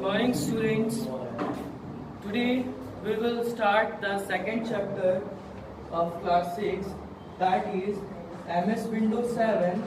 Morning students. Today we will start the second chapter of class 6, that is MS Windows 7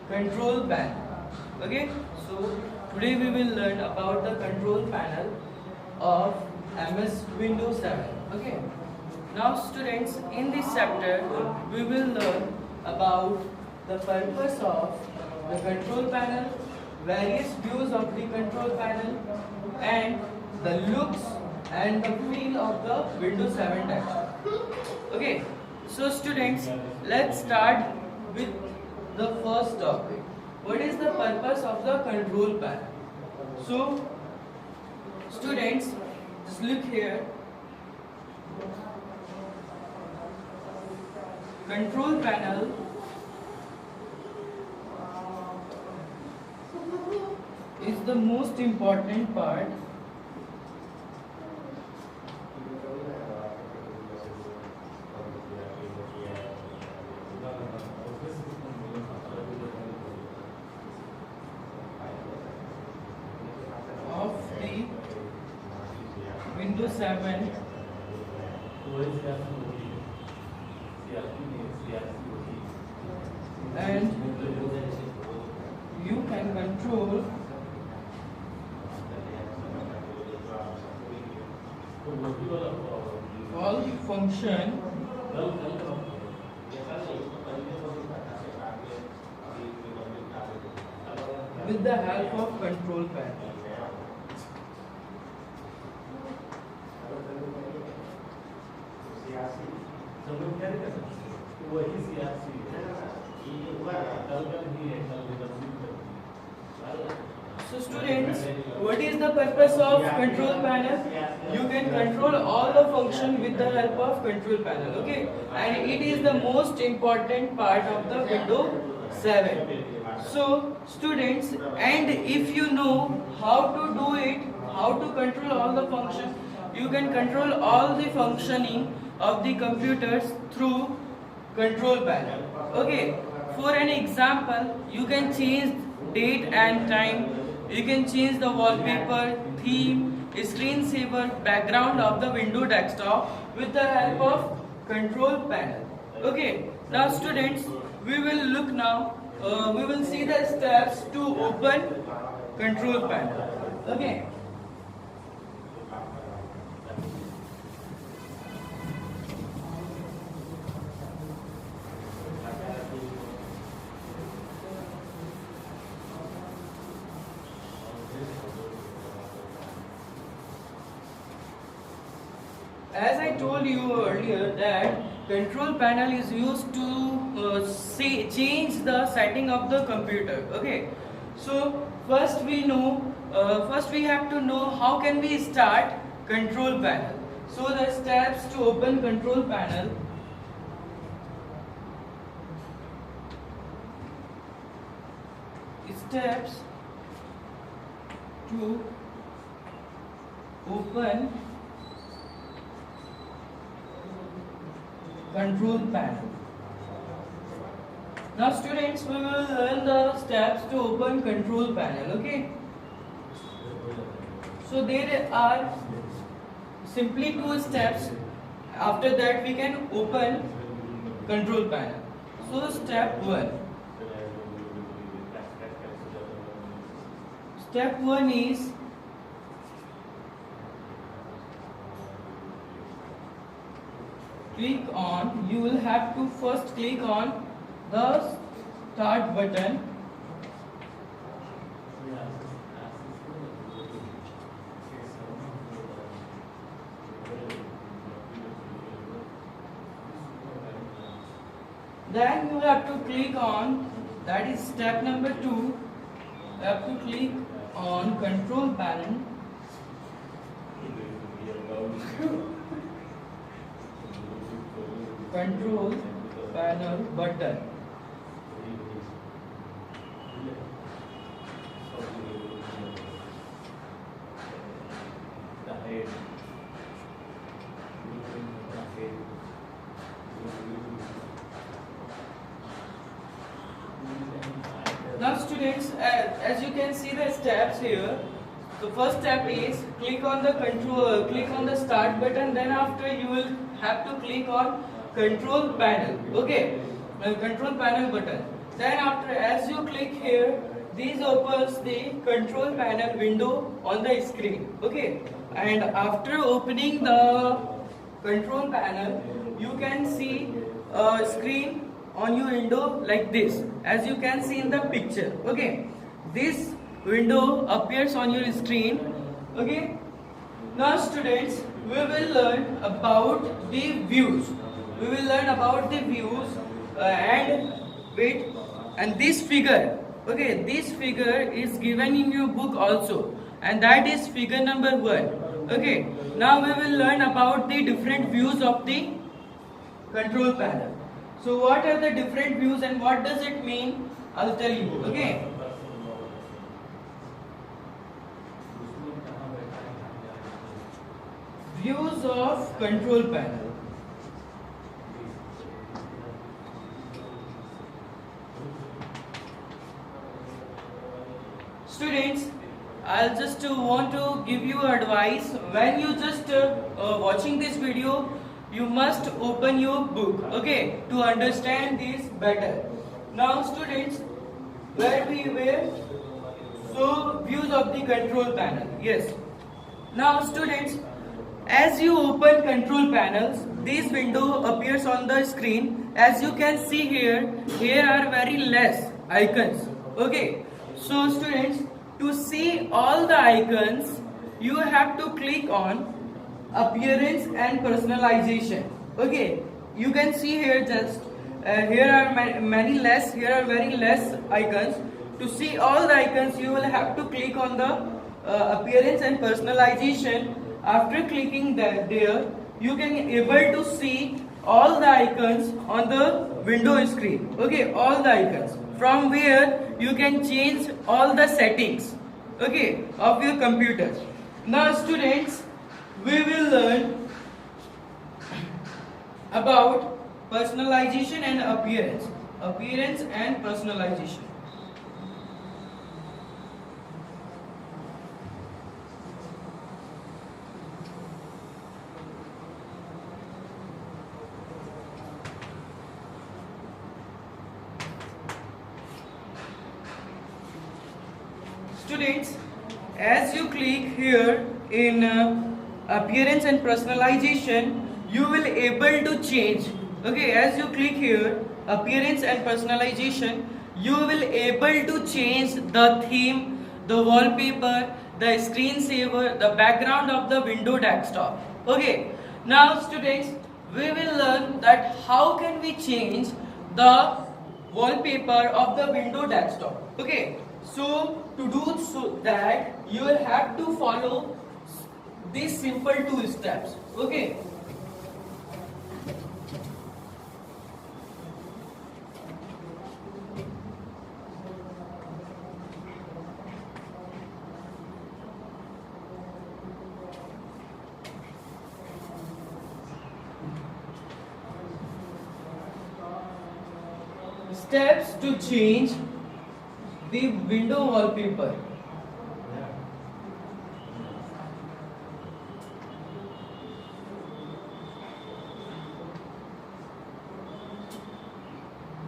control panel. Okay, so today we will learn about the control panel of MS Windows 7. Okay, now students, in this chapter we will learn about the purpose of the control panel, various views of the control panel, and the looks and the feel of the Windows 7 touch. Okay, so students, let's start with the first topic. What is the purpose of the control panel? So students, just look here. Control panel is the most important part of the Windows 7 and you can control all the function with the help of control panel. So students, what is the purpose of control panel? You can control all the function with the help of control panel, okay? And it is the most important part of the Windows 7. So students, and if you know how to do it, how to control all the function, you can control all the functioning of the computers through control panel. Okay, for an example, you can change date and time, you can change the wallpaper, theme, screensaver, background of the window desktop with the help of control panel. Okay, now students, we will look now, we will see the steps to open control panel. Okay. As I told you earlier that control panel is used to change the setting of the computer. Okay, so first we have to know how can we start control panel. So the steps to open control panel. Steps to open control panel. Now students, we will learn the steps to open control panel. Okay, so there are simply two steps. After that we can open control panel. So step 1 is click on, you will have to first click on the start button. Then you have to click on, that is step number 2, you have to click on control panel. Control panel button. Now students, as you can see the steps here, So first step is click on the click on the start button. Then after you will have to click on control panel. Okay, control panel button. Then after, as you click here, this opens the control panel window on the screen. Okay, and after opening the control panel, you can see a screen on your window like this, as you can see in the picture. Okay, this window appears on your screen. Okay, now students, we will learn about the views. We will learn about the views and wait, and this figure. Okay, this figure is given in your book also, and that is figure number 1. Okay, now we will learn about the different views of the control panel. So what are the different views and what does it mean? I'll tell you. Okay. Views of control panel. Students, I'll just want to give you advice. When you just watching this video, you must open your book, okay, to understand this better. Now students, where we were, so views of the control panel. Yes. Now students, as you open control panels, this window appears on the screen. As you can see here, here are very less icons. Okay. So students, to see all the icons, you have to click on appearance and personalization. Okay, you can see here just here are many less, here are very less icons. To see all the icons, you will have to click on the appearance and personalization. After clicking there, you can able to see all the icons on the window screen. Okay, all the icons, from where you can change all the settings, okay, of your computer. Now students, we will learn about personalization and appearance and personalization. Students, as you click here in appearance and personalization, you will able to change. Okay, as you click here appearance and personalization, you will able to change the theme, the wallpaper, the screensaver, the background of the window desktop. Okay, now students, we will learn that how can we change the wallpaper of the window desktop. Okay, so to do so that, you will have to follow these simple 2 steps. Okay. Steps to change the window wallpaper.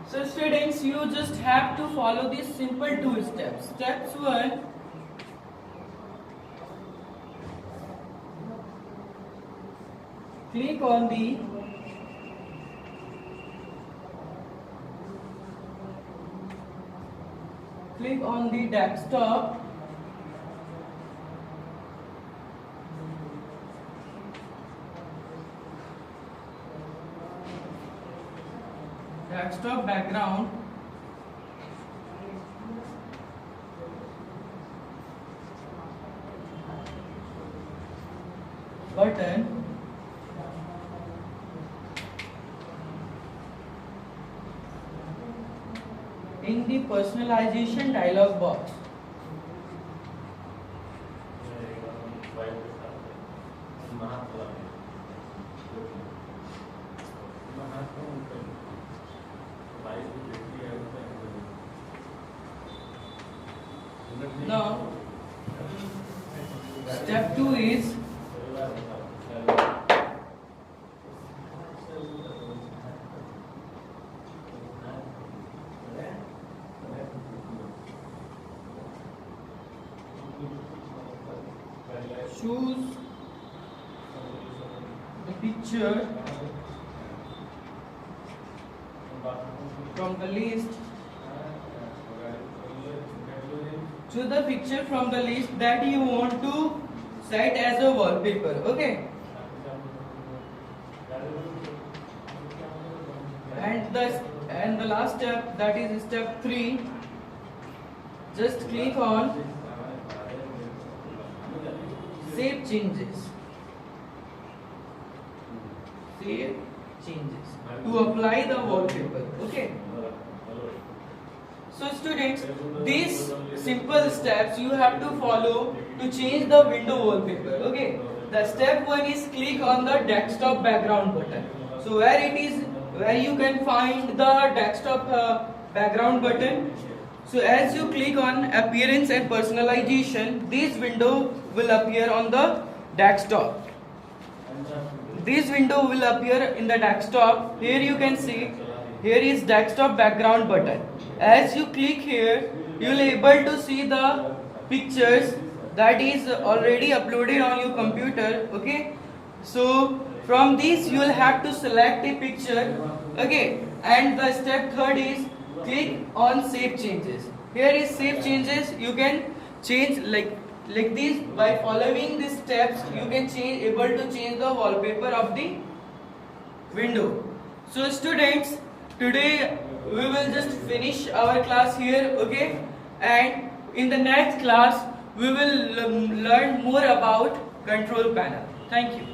So students, you just have to follow these simple 2 steps. Steps 1, click on the desktop. Desktop background. Button. In the personalization dialog box. Now Step 2 is choose the picture from the list. Choose the picture from the list that you want to set as a wallpaper. Okay. And the last step, that is step 3. Just click on Save Changes. Save Changes to apply the wallpaper. Okay. So students, these simple steps you have to follow to change the window wallpaper. Okay. The step 1 is click on the desktop background button. So where you can find the desktop background button. So as you click on appearance and personalization, this window will appear on the desktop. This window will appear in the desktop. Here you can see, here is desktop background button. As you click here, you will able to see the pictures that is already uploaded on your computer. Okay. So from this you will have to select a picture. Okay. And the step 3rd is click on Save Changes. Here is Save Changes. You can change like this. By following these steps, you can able to change the wallpaper of the window. So students, today we will just finish our class here. Okay. And in the next class we will learn more about control panel. Thank you.